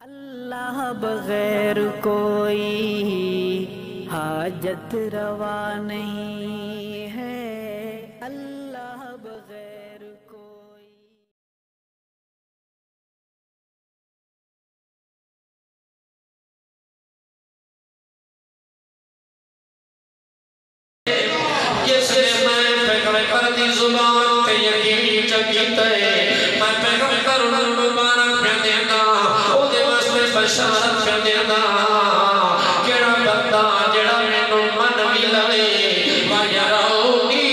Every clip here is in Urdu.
اللہ بغیر کوئی حاجت روا نہیں ہے، اللہ بغیر کوئی۔ جس نے میں پیغمبر دی زبان تے یقین چکیتا ہے، میں پیغمبر مبارک پہ دینا، او دے واسطے بشارت پہ دینا، کیڑا بندہ جڑا مینوں من بھی لوے وَيَرَوْنِي،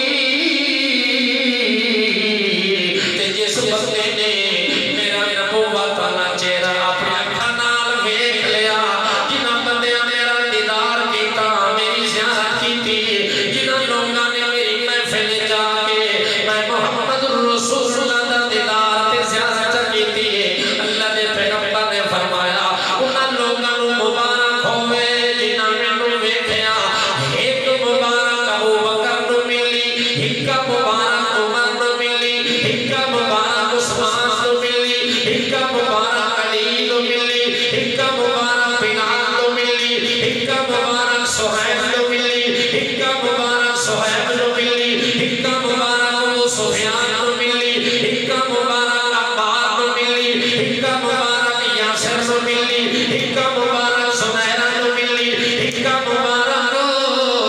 تے جس بندے نے میرا نبوت والا چہرہ اپنے اکھاں نال ویکھ لیا، جنہاں بندیاں میرا دیدار کیتا، میری زیارت کیتی، جنہاں لوگاں نے میری محفل جا کے میں محمد رسول اللہ دا دیدار تے زیارت کیتی ہے، اللہ دے پیغمبر نے فرمایا انہاں لوگاں نوں مبارک ہوے جنہاں مینوں ویکھیا، ایک مبارک ابو بکر نوں ملی، ایک مبارک عمر نوں ملی، ایک مبارک عثمان نوں ملی، ایک مبارک علی نوں ملی، ایک مبارک بلال نوں ملی، ایک مبارک صہیب نوں ملی، ایک مبارک صہیب نوں ملی، ایک مبارک ابو سفیان نوں ملی، ایک مبارک عمار نوں ملی، ایک مبارک یاسر نوں ملی، ایک مبارک سمیرہ نوں ملی، ایک مبارک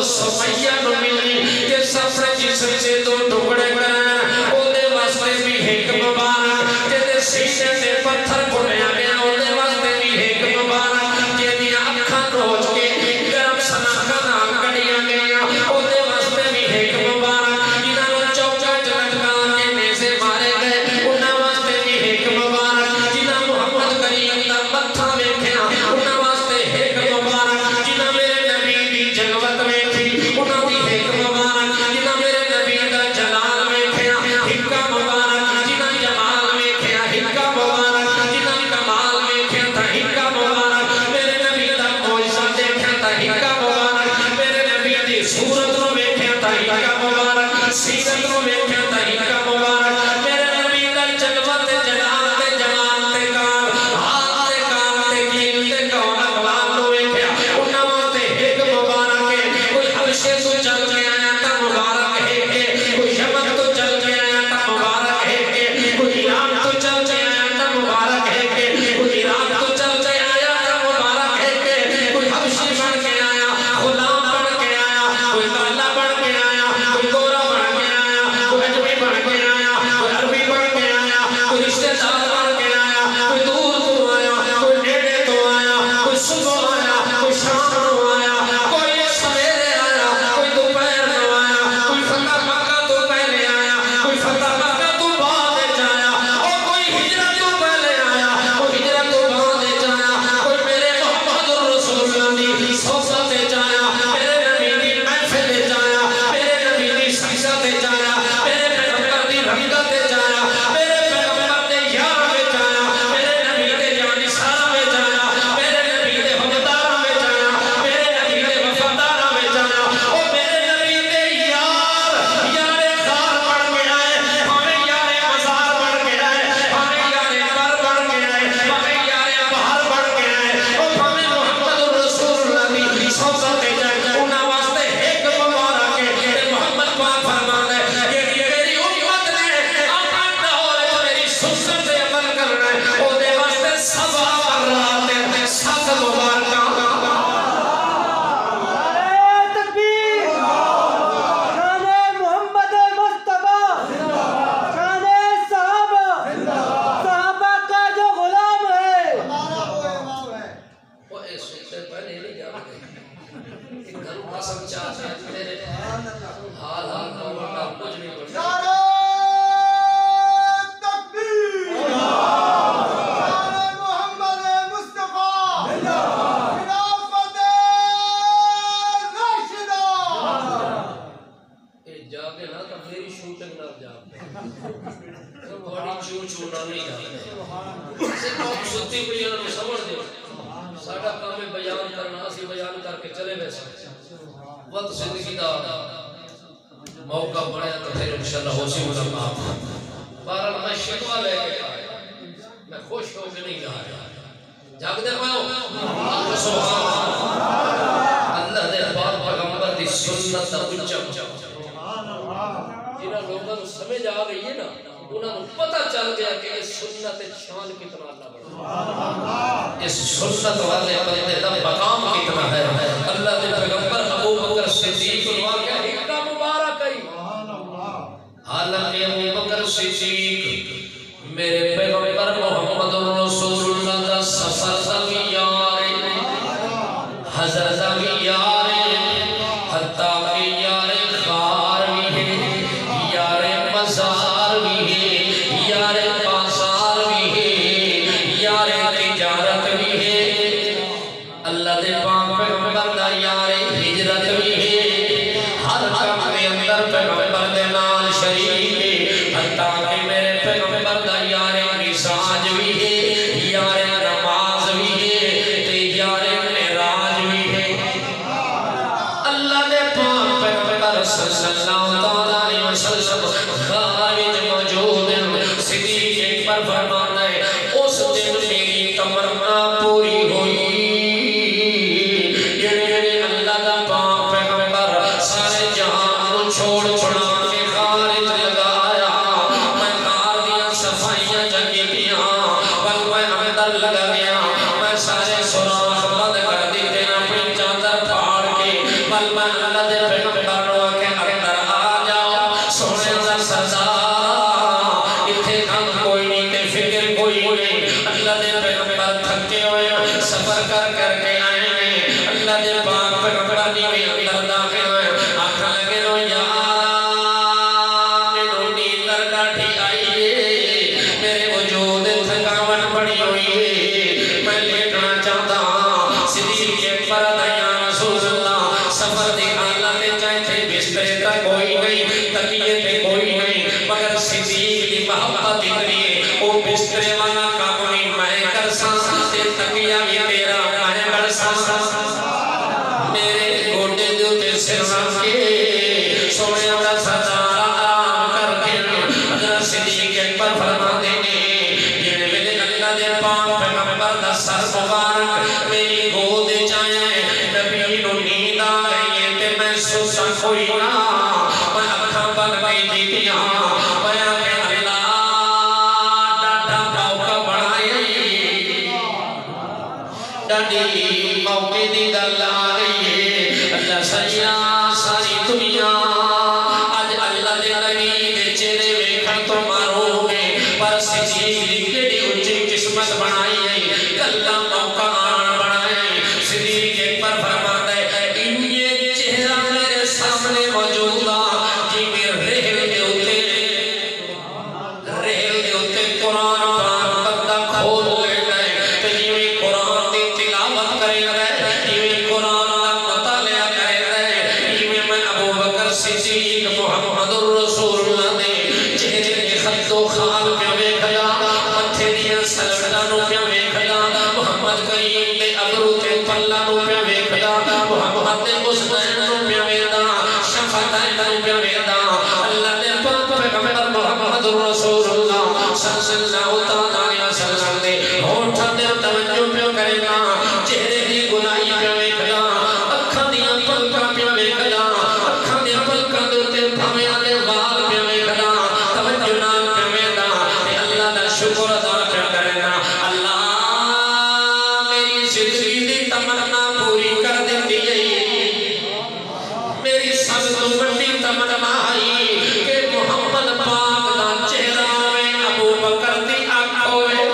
سمیہ نوں ملی، کہ سب سے جسم سے دو ٹکڑے کریں، او دے واسطے بھی ایک مبارک، کہ دے سینے سے پتھر پڑیا گیا، او دے واسطے بھی ایک مبارک، کہ دیا اکھاں روج کے گرم سناکا نام کڑیا گیا، او دے واسطے بھی ایک مبارک، جنہاں نوں چوکا جلٹکا کے نیزے مارے گئے، انہاں واسطے بھی ایک مبارک، جنہاں محمد کریم دا متھا ویکھیا، انہاں واسطے ایک مبارک، جنہاں میرے نبی دی جلوت ویکھی، انہاں دی ایک مبارک، جنہاں میرے نبی دا جلال ویکھیا، ایک مبارک، جنہاں جمال ویکھیا، ایک مبارک، جنہاں کمال ویکھیا تھا، ایک مبارک، میرے نبی دا معجزہ دیکھیا تھا، ایک مبارک، میرے نبی دی صورت نو ویکھیا تھا، ایک مبارک، سیرت نو ویکھیا تھا، ایک مبارک، میرے نبی دا جلوت جلال تے جمال تے کار، حال تے کام تے کیل تے کون اقوال نو ویکھیا، انہاں واسطے ایک مبارک ہے، کوئی حبشے تو چل کے آیا تا مبارک ہے، کوئی یمن تو چل کے آیا تا مبارک ہے، کوئی ایران تو چل کے آیا تا مبارک ہے، کوئی عراق تو چل کے آیا تا مبارک ہے، کوئی حبشی بن کے آیا، غلام بن کے آیا، کوئی کالا بن کے آیا، کوئی گورا بن کے آیا، کوئی عجمی بن کے آیا، کوئی عربی بن کے آیا، کوئی رشتہ دار بن کے آیا، کوئی دور تو آیا، کوئی نیڑے تو آیا، کوئی صبح آیا، کوئی شام تو آیا، کوئی سویرے آیا، کوئی دوپہر تو آیا، کوئی فتح مکہ تو پہلے آیا، کوئی فتح مکہ تو بعد آیا، اور کوئی ہجرت تو پہلے آیا، کوئی ہجرت تو بعد آیا، کوئی میرے محمد رسول اللہ دی صحبت آیا، میرے نبی دی محفل آیا، میرے نبی دی سیرت آیا، میرے پیغمبر دی رنگت آیا، میرے پیغمبر دے یار وچ آیا، میرے نبی دے جانثاراں وچ آیا، میرے نبی دے حقداراں وچ آیا، میرے نبی دے وفاداراں وچ آیا، او میرے نبی دے یار غار بن کے آئے، ہمیں یار مزار بن کے آئے، ہمیں یار گھر بن کے آئے، ہمیں یار بہار بن کے آئے، او ہمیں محمد رسول اللہ دی صحبت جائے، انہاں واسطے ایک مبارک ہے، محمد پاک فرماتا ہے کہ میری امت نے اپنا دور میری سنت سے عمل کرنا ہے، او دے واسطے سب برات ہے، سب مبارکہ تکبیر، شان محمد مصطفیٰ، شان صحابہ کا جو غلام ہے، وہ اس سے پہلے نہیں جانتے کہ گھروں کا سب چاہتے ہیں میرے حال کا ورنہ کچھ نہیں پڑھتا جاگے نا تو میری شوٹنگ نہ جاگے تو بڑی چور چورنا نہیں جاگے اسے قوم ستی ہوئی انہوں نے سمجھ دے ساڑھا کام میں بیان کرنا اسی بیان کر کے چلے ویسے وقت زندگی دا موقع بڑھیا تو پھر انشاءاللہ ہو سی ملاقات بہرحال میں شکوہ لے کے آیا میں خوش ہو کے نہیں آیا جاگ دے پاؤ سبحان اللہ دے پاک پیغمبر دی سنت دا اچا جنہاں لوگوں کو سمجھ آ گئی ہے نا انہوں نے پتہ چل گیا کہ اس سنت شان کتنا اللہ بڑھا اس سنت والے بندے دا مقام کتنا ہے اللہ دے پیغمبر ابو بکر صدیق واقعہ حکمہ مبارک ہے حالانکہ ابو بکر صدیق میرے پیغمبر محمد رسول اللہ دا سفر دا بھی یار حضرت دا بھی یار حتیٰ کہ یار خار بھی ہے یار مزار بھی ہے یار بازار بھی ہے یار تجارت بھی ہے اللہ دے پاک پیغمبر دا یار ہجرت بھی ہے ہر کام دے اندر پیغمبر دے نال شریک ہے حتیٰ کہ میرے پیغمبر دا یار مساج بھی ہے یار نماز بھی ہے تے یار معراج بھی ہے اللہ دے پاک پیغمبر صلی اللہ علیہ وسلم خارج موجود صدیق اکبر فرماتا ہے اس دن میری تمنا پوری ہوئی یعنی اللہ دا پاک پیغمبر سارے جہان کو چھوڑ چھڑا کے خارج لگایا میں کار دیا صفائیاں جگی دیا بل میں اندر لگا گیا میں سارے سراخ بند کر دیتے اپنی چادر پھاڑ کے بل میں اللہ دے پیغمبر رو کے اندر آ جاؤ سونے دا سردار اتھے کم کوئی نہیں تے فکر کوئی نہیں اللہ دے پیغمبر تھکے ہوئے سفر کر کر کے آئے ہیں اللہ دے پاک پیغمبر نیوے اندر داخل ہوئے آنکھا لگے رو یا میں نیندر گاٹھی آئیے میرے وجود تھکاون پڑی ہوئی ہے میں لیٹنا چاہتا صدیق اکبر یا رسول اللہ سفر دی حالت چاہے تھے بسترے تک کوئی نہیں تکیے تھے کوئی نہیں مگر صدیق دی محبت اتنی ہے وہ بسترے والا کام نہیں میں کر سانستے تکیہ بھی تیرا میں کر سانس میرے گوٹے دوتے سر رکھے سونے دا سردار آرام کر کے حضرت صدیق اکبر فرما دینے یہ میرے اللہ دے پاک پیغمبر دا سر مبارک میری گود چاہے نبی نو نیند آ رہی ہے کہ میں سوچا کوئی نہ میں اکھاں بن گئی دیتیاں میں آگے اللہ ڈاڈا موقع بڑھائی ڈاڈی موقع دی گل آ رہی ہے اللہ سیاں ساری دنیا آج اللہ دے نبی دے چہرے ویکھن تو معروف ہے پر صدیق دی کیڑی اونچی قسمت بنائی ہے گلاں موقع آن بنائے صدیق اکبر فرماتا ہے ان یہ چہرہ میرے سامنے موجود ہے جی میں ریل دے اوتے قرآن پاک بندہ کھول لے گئے تے جی قرآن دی تلاوت کرے گئے جی قرآن دا مطالعہ کرے گئے جی میں ابو بکر صدیق محمد رسول اللہ نے چہرے کے خط و خال پہ ویکھیا متھے دیا سلسلہ نو پہ ویکھیا محمد کریم دے ابرو تے پلہ نو پہ ویکھیا محمد دے حسنین نو پہ ویکھیا شفتین نو پہ ویکھیا اللہ دے پاک پیغمبر محمد رسول اللہ صلی اللہ علیہ وسلم دے ہونٹاں تے توجہ پہ کرے گا چہرے دی گنائی پہ ویکھیا اکھاں دیاں پلکاں پہ ویکھیا اکھاں دے پلکاں دے تے بھاویاں دے وال پہ ویکھیا توجہ نال پہ ویکھیا تے اللہ دا شکر ادا پہ کرے گا اللہ میری زندگی دی تمنا پوری کر دیتی ہے میری سب تو بڑی تمنا ہے کہ محمد پاک دا چہرہ ہوئے ابو بکر دی آنکھ ہوئے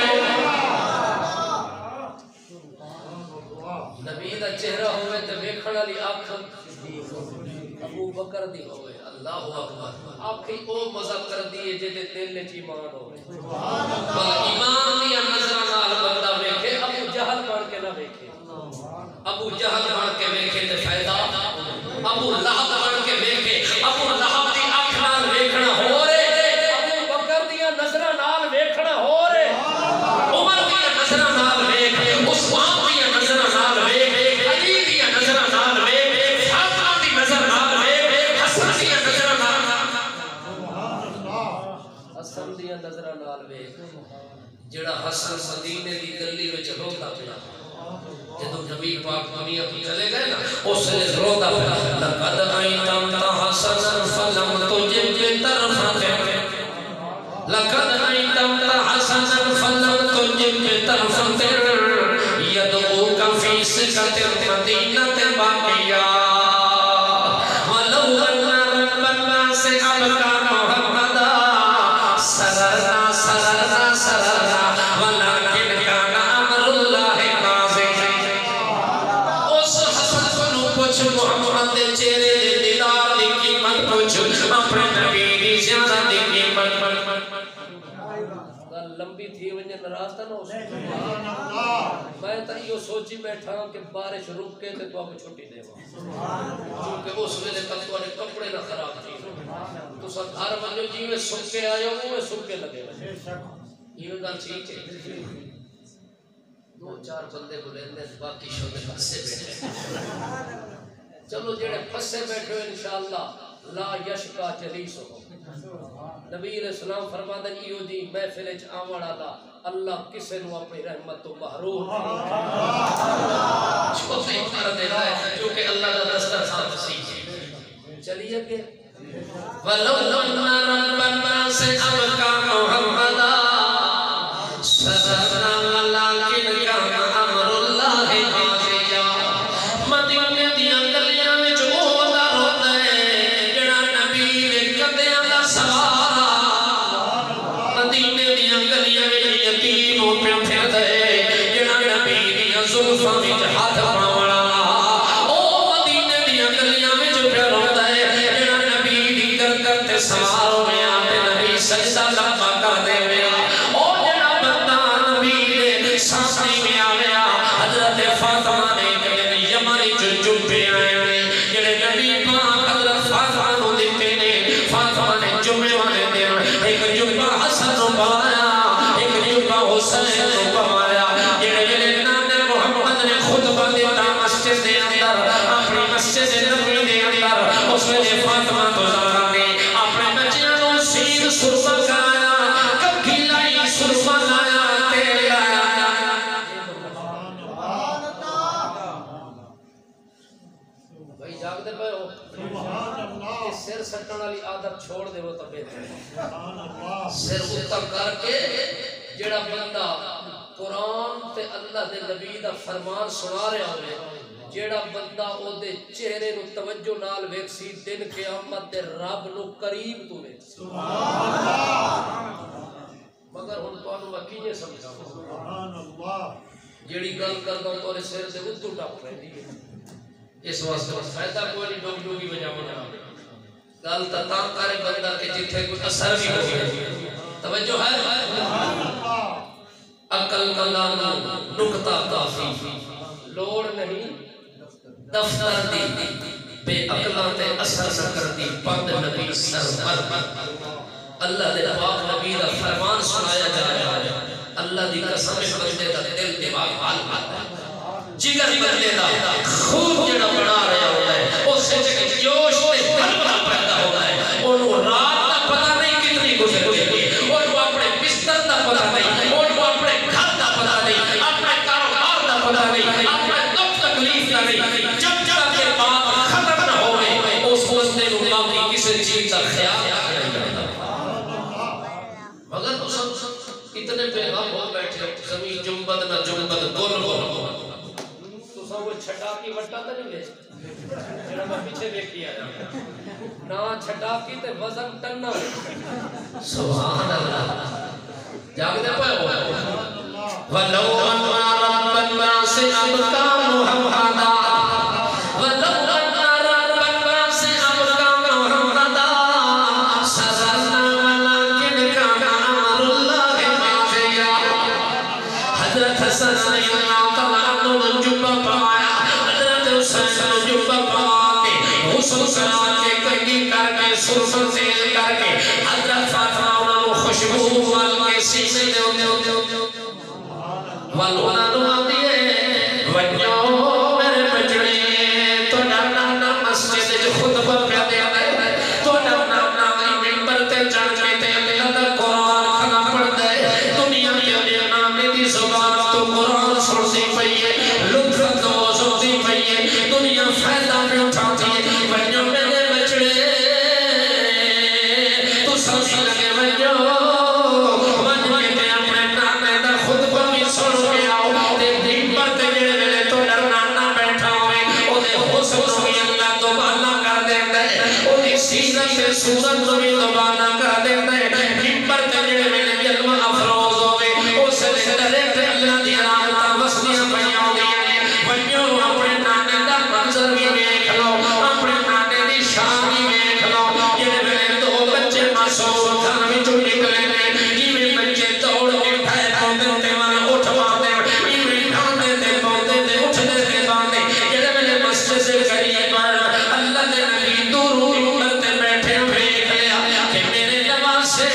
نبی دا چہرہ ہوئے تے ویکھن والی آنکھ ابو بکر دی ہوئے اللہ اکبر آنکھ او مزہ کر دیے جے دل وچ ایمان ہوئے بل ایمان دی نظر نال بندہ ویکھے ابو جہل بن کے نہ ویکھے ابو جہل بن کے ویکھے تے فائدہ ابو لہب بن کے ویکھے ابو لہب دی آنکھ نال ویکھنا ہو رے ابو بکر دی نظر نال ویکھنا ہو رے عمر دی نظر نال ویکھ عثمان دی نظر نال ویکھ علی دی نظر نال ویکھ فاطمہ دی نظر نال ویکھ حسن دی نظر نال حسن دی نظر نال ویکھ جڑا حسن مدینے دی گلی وچ روندا پیا جدو نبی پاک دنیا تو چلے گئے نا اس نے رودا پیا لقد ایتم حسنا فلم تجب طرفت لقد ایتم حسنا فلم تجب طرفت يدعوك في سكة المدينة باقيا ولو أن رب الناس أبقى محمدا سررنا سررنا سررنا ولكن كان أمر الله قاضيا اس حسن کو پوچھ محمد دے چہرے دے دیدار دی قیمت پوچھ اپنے نبی دی زیادہ دی قیمت لمبی تھی ونجے ناراض تھا نا اس میں تو یہ سوچی بیٹھا کہ بارش رک کے تو اب چھٹی دے گا کیونکہ اس ویلے تک تمہارے کپڑے نہ خراب تھی تو سب گھر ونجو جی میں سن کے آیا ہوں میں سن کے لگے یہ گل ٹھیک ہے دو چار بندے کو لیندے باقی شونے پھسے بیٹھے چلو جڑے پھسے بیٹھے انشاءاللہ لا یشکا جلیسو نبی علیہ السلام فرماتا ہے یہ جی محفل وچ آون والا اللہ کسے نو اپنی رحمت تو محروم چھوٹے کر دیتا ہے کیونکہ اللہ کا دسترخوان وسیع ہے چلیے کہ ولو ان رب الناس ابقى محمدا سررنا ولكن كان امر الله قاضيا مدینے دیاں گلیاں وچ او دا ہوندا ہے جڑا نبی دے کندیاں دا سوار مدینے دیاں گلیاں وچ یتیم پہ پھردا ہے جڑا نبی دیاں زلفاں وچ ہاتھ پاون والا او مدینے دیاں گلیاں وچ پھردا ہے جڑا نبی دی گردن تے سوار ہویا تے نبی سجدہ لمبا کر دیویا او جڑا بندہ نبی دے سامنے میں آیا حضرت فاطمہ نے کہے یمن چ جبے آئے نے جڑے نبی پاک حضرت فاطمہ نو دتے نے فاطمہ نے جمعے والے دن ایک جبہ حسن نو پایا ایک جبہ حسین نو پایا جڑے نانے محمد نے خطبہ دیتا مسجد دے اندر اپنی مسجد نبوی دے اندر اس ویلے فاطمہ تو زہرا نے اپنے بچیاں نو سیر سرما کرایا کبھی لائی سرما لایا تیل لایا بھائی جاگ دے پہ ہو کہ سر سٹن والی عادت چھوڑ دے وہ تو بہتر سر اتر کر کے جڑا بندہ قرآن تے اللہ دے نبی دا فرمان سنا رہا ہوئے جیڑا بندہ او دے چہرے نو توجہ نال ویکسی دن قیامت دے رب نو قریب تو ویکسی مگر ہن تانوں میں کیجے سمجھاواں سبحان اللہ جیڑی گل کردا تورے سر دے اتو ٹپ پیندی ہے اس واسطے فائدہ کوئی نہیں ڈوگ ڈوگی وجاونا گل تا کرے بندہ کہ جتھے کوئی اثر بھی ہو توجہ ہے عقل منداں نکتہ کافی لوڑ نہیں دفتر دی بے عقلاں تے اثر نہ کردی پند نبی سرور اللہ دے پاک نبی دا فرمان سنایا جا رہا ہے اللہ دی قسم بندے دا دل دماغ حال ہے جگر بندے دا خون جڑا بنا رہا ہوتا ہے اس سے جوش تے حلوہ پیدا ہوتا ہے انہوں رات دا پتہ نہیں کتنی گزر گئی انہوں اپنے بستر دا پتہ نہیں انہوں اپنے گھر دا پتہ نہیں اپنے کاروبار دا پتہ نہیں اپنے دکھ تکلیف دا نہیں جب جب کے بعد ختم نہ ہوئے اس وستے نو کی کسی چیز دا خیال نہیں کرتا مگر تو سب اتنے پیغام ہو بیٹھے زمین جنبد نہ جنبد گل گل وہ چھٹا کی وٹا تو نہیں لے جڑا میں پیچھے دیکھی آیا نا چھٹا کی تے وزن ٹنا سبحان اللہ جاگ دے پے ہو ولو ان رب الناس ابقى محمدا ولو ان رب الناس ابقى محمدا سررنا ولكن كان امر الله قاضيا حضرت حسن رضی اللہ تعالی عنہ جبہ پایا حضرت حسین جبہ پایا غسل کرا کے کنگھی کر کے سرخ تیل کر کے حضرت فاطمہ انہوں نے خوشبو وال کے سینے دے والونا نو آدھئے ونیو میرے بچڑے تو نانا مسجد جو خطبہ پہ دے دے تو نانا ممبر تے چڑھ کے تے اللہ قرآن کھنا پڑھ دے دنیا کے لیے نامی دی زبان تو قرآن سن دے تے سورت کو بھی دوبارہ کر دیتا ہے ممبر تے جڑے ویلے جلوہ افروز ہوئے اس نے ڈرے تے اللہ دی رحمتاں وسدیاں پئیاں ہوندیاں نے بھائیو اپنے نانے دا منظر بھی ویکھ لو اپنے نانے دی شان بھی ویکھ لو جڑے ویلے دو بچے معصوم گھر وچوں نکلے نے جویں بچے دوڑ کے ٹھہر پاندے تے ون اٹھ پاندے ایویں ڈھانڈے تے پاندے تے اٹھدے تے باندے جڑے ویلے مسجد سے قریب اللہ دے نبی دور ممبر تے بیٹھے ویکھ لیا کہ میرے نواسے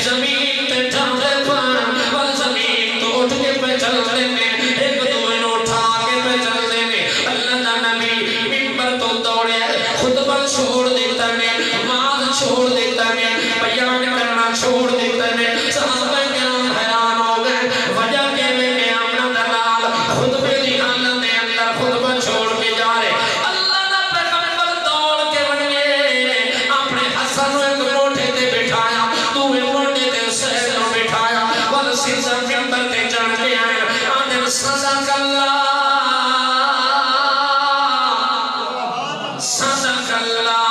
زمین تے ٹھانڈے پان ول زمین تو اٹھ کے پہ چلتے نے ایک دوئے نو اٹھا کے پہ چلتے نے اللہ دا نبی ممبر تو دوڑے خطبہ چھوڑ دیتا نے نماز چھوڑ دیتا نے بیان کرنا چھوڑ دیتا نے صحابہ کرام حیران ہو گئے وجہ کہ میں آمنہ دلال خطبے دی حالت دے اندر خطبہ چھوڑ کے جا رہے اللہ دا پیغمبر دوڑ کے بڑھے اپنے حسن ایک موٹے تے بٹھایا دوئے موٹے تے حسین نو بٹھایا ول سیدھا ممبر تے چڑھ کے آئے آدم صدق اللہ صدق اللہ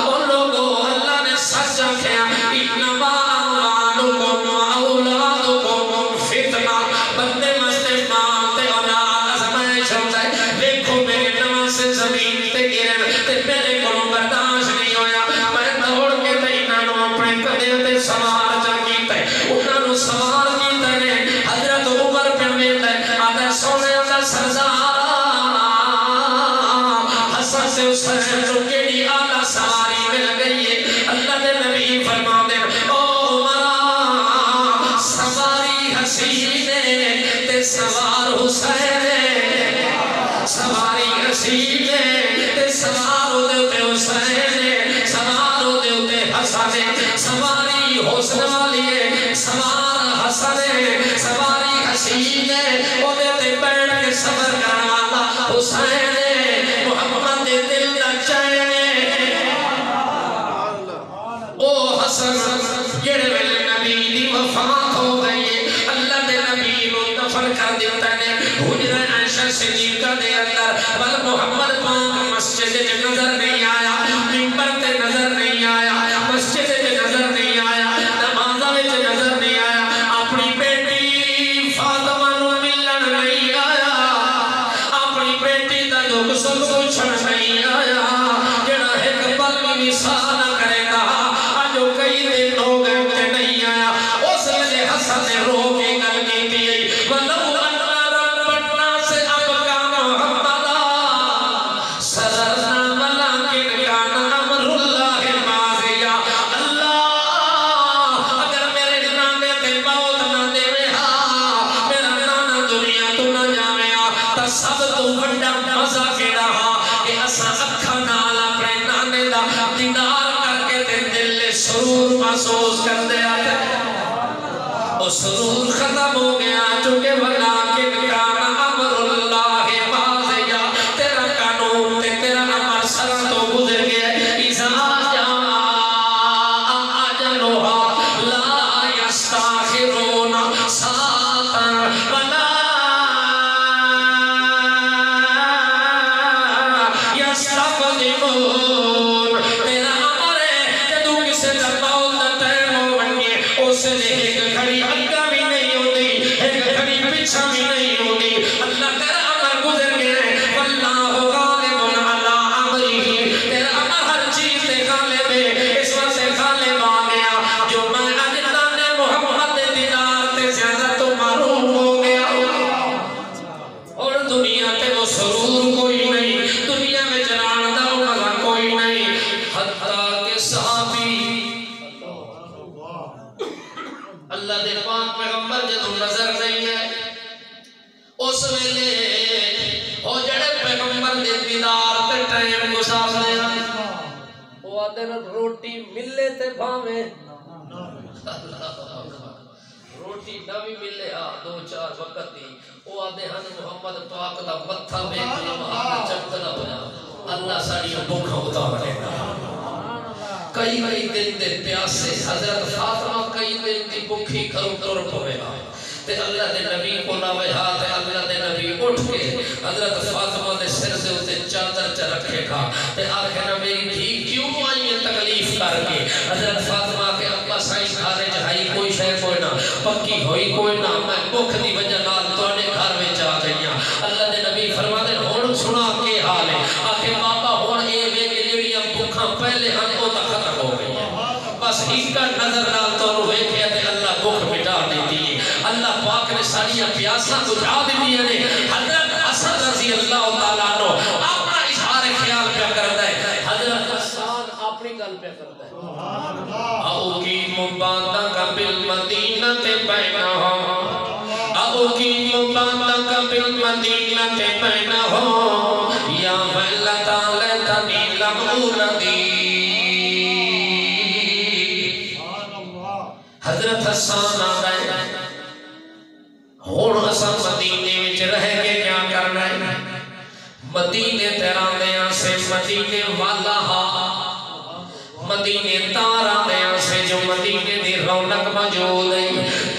اور لوگوں اللہ نے سچ کہا انما اموالکم اولادکم فتنہ بندے مستے مال تے اولاد آزمائش ہوتا ہے دیکھو میرے نواسے زمین تے گرن تے میرے کو برداشت نہیں ہویا میں دوڑ کے تے انہوں اپنے کدے تے سوار جا کیتا ہے انہوں سوار کیتا ہے حضرت عمر پہ ملتا ہے آدھا سونے دا سردار حسن سے حسین جو کیڑی آلہ سواری مل گئی ہے اللہ دے نبی فرما دے او عمرہ سواری حسین تے سوار حسین سواری حسین تے سوار دے حسین سوار دے حسن سواری حسن والی ہے سوار حسن سواری حسین او دے بیٹھ کے سفر کرنے والا حسین محمد دل دا چین او حسن جڑے ویلے نبی دی وفات ہو گئی ہے اللہ دے نبی نو دفن کر دیتا نے حجرہ عائشہ صدیقہ دے اندر ول محمد پاک مسجد میں نظر نہیں آیا ممبر تے نظر نہیں آیا مسجد میں نظر نہیں آیا نمازہ وچ نظر نہیں آیا اپنی بیٹی فاطمہ نو ملن نہیں آیا اپنی بیٹی دا دکھ سکھ پوچھن نہیں آیا جڑا ایک پل بھی وصال نہ کرے گا جو کئی دن ہو گئے تے نہیں آیا اس ویلے حسن نے رو کے گل کیتی ہے ولو ان ربنا سے اب کا محمد سرنا ولکن کان امر اللہ ماضیا اللہ اگر میرے نانے تے موت نہ دے ہاں میرا نانا دنیا تو نہ جاوے تا سب تو بڑا مزہ کیڑا کہ اساں اکھاں نال اپنے نانے دا دیدار کر کے تے دل سرور محسوس کر دے آتے اور سرور ختم ہو گیا چونکہ ولیکن کان امر اللہ ماضیا تیرا قانون تے تیرا امر سرا تو گزر گیا اذا جاء اجلها لا يستاخرون ساعة ولا يستقدمون تیرا امر ہے کہ تو کسے دا موت دا ٹائم ہو بنگے اس نے ایک گھڑی اگا بھی نہیں ہوتی ایک گھڑی پیچھا بھی نہیں ہوتی اللہ تیرا امر گزر گئے واللہ غالب علی امرہ تیرا امر ہر چیز تے غالب ہے اس وقت سے غالب آ گیا جو میں اجدان محمد دیدار تے زیادہ تو معروف ہو گیا اور دنیا تے وہ سرور کوئی نہیں دنیا میں جنان دا مزہ کوئی نہیں حتیٰ کہ صحابی اللہ دے پاک پیغمبر جدوں نظر نہیں ہے اس ویلے او جڑے پیغمبر دے دیدار تے ٹائم گزارنے او آدھے روٹی ملے تے بھاویں روٹی نہ بھی ملے دو چار وقت دی او آدھے ہن محمد پاک دا متھا ویکھ لواں چمکدا ہویا اللہ ساری بھوکاں اتارے کئی دن دے پیاسے حضرت فاطمہ کئی دن دی بھوکھی گھروں تر پوے تے تے اللہ دے نبی کو لاوے ہاتھ اللہ دے نبی اٹھ کے حضرت فاطمہ دے سر دے اتے چادر چ رکھے گا تے آخر میری دھی کیوں آئی ہے تکلیف کر کے حضرت فاطمہ کے ابا سائیں کھانے جہائی کوئی شے کوئی نہ پکی ہوئی کوئی نہ میں بھوک دی وجہ نال تواڈے گھر وچ آ گئی ہاں اللہ دے نبی فرماتے ہن سنا کے حال ہے آخر بابا ہن اے ویکھ جڑیاں بھوکاں پہلے ہن او تا ختم ہو گئی بس ایک نظر نال تو ویکھیا تے اللہ بھوک مٹا دیتی ہے اللہ پاک نے ساریاں پیاساں بجھا دتیاں نے حضرت حسن رضی اللہ تعالیٰ عنہ اپنا اظہار خیال پہ کرتا ہے حضرت حسن اپنی گل پہ کرتا ہے اقیم بادک بالمدینہ بینہم اقیم بادک بالمدینہ بینہم یا ویلتا لیتنی لم اولدی حضرت حسن آ رہے ہون اسا مدینے وچ رہ کے کیا کرنا ہے مدینے تیران دیاں سے مدینے والا ہا مدینے تاران دیاں سے جو مدینے دی رونق موجود ہے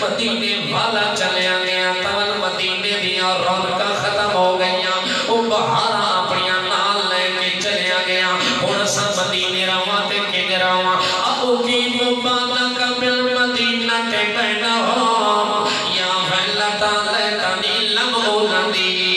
مدینے والا چلیا گیا تون مدینے دیا رونقاں ختم ہو گئیاں او بہاراں اپنیاں نال لے کے چلیا گیا ہن اسا مدینے رواں تے کینج رواں اقیم بادک بالمدینہ بینہم یا ویلتا لیتنی لم اولدی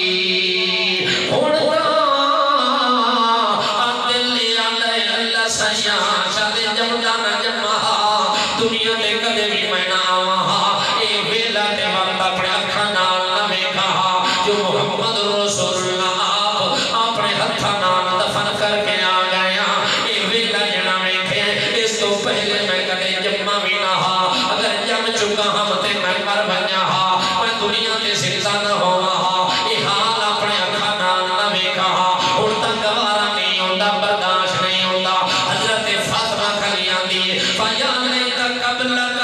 دنیا دے کدے بھی میں نہ آواں اے ویلا تے وقت اپنے اکھاں نال نہ ویکھاں جو محمد رسول اللہ آپ اپنے ہتھاں نال دفن کر کے آ گیا اے ویلا جڑا ویکھے اس تو پہلے میں کدے جمع بھی نہ ہاں اگر جم چکا ہم تے میں مر بنیا ہاں میں دنیا تے زندہ نہ ہوا ہاں اے حال اپنے اکھاں نال نہ ویکھاں ہن تک گوارا نہیں ہوندا برداشت نہیں ہوندا حضرت فاطمہ کھلی آندی فیا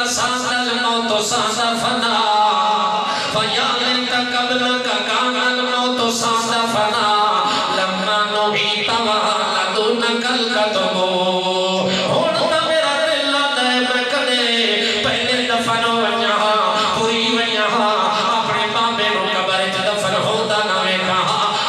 ساند الموت ساند فنا فیا لیتا قبلک کان الموت ساند فنا لما نحیط وحلدونک القدم ہونتا میرا دل آدھے میں کدے پہلے دفن ہو ونیاں پوری ونیاں اپنے بابے رو قبر چ دفن ہوتا نہ ویکھاں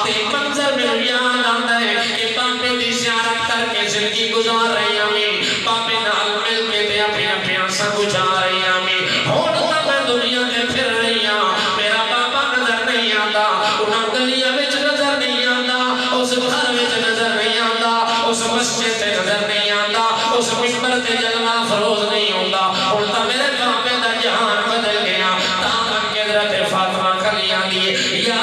تے منظر میں یاد آندا ہے کہ بابے دی زیارت کر کے زندگی گزار رہی ہمیں بابے نال مل کے تے اپنے اپنے سا گزار رہی ہمیں ہون تا میں دنیا کے پھر رہی ہاں میرا بابا نظر نہیں آندا انہاں گلیاں وچ نظر نہیں آندا اس گھر وچ نظر نہیں آندا اس مسجد تے نظر نہیں آندا اس منبر تے جلوہ فروز نہیں ہوندا ہن تا میرے بابے دا جہان بدل گیا تا کر کے حضرت فاطمہ کھلی آندی ہے یا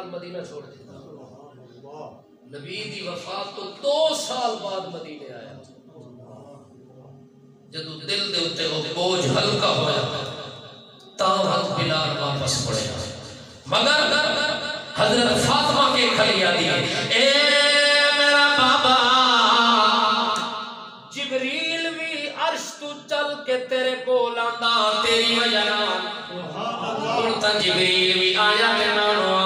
مدینہ چھوڑ دیتا نبی دی وفات تو 2 سال بعد مدینے آیا جدو دل دے اتے ہو بوجھ ہلکا ہویا تا وقت بلال واپس پڑے مگر حضرت فاطمہ کے کھلی آدھی اے میرا بابا جبریل بھی عرش تو چل کے تیرے کو لاندا تیری وجہ نال جبریل بھی آیا تے نانو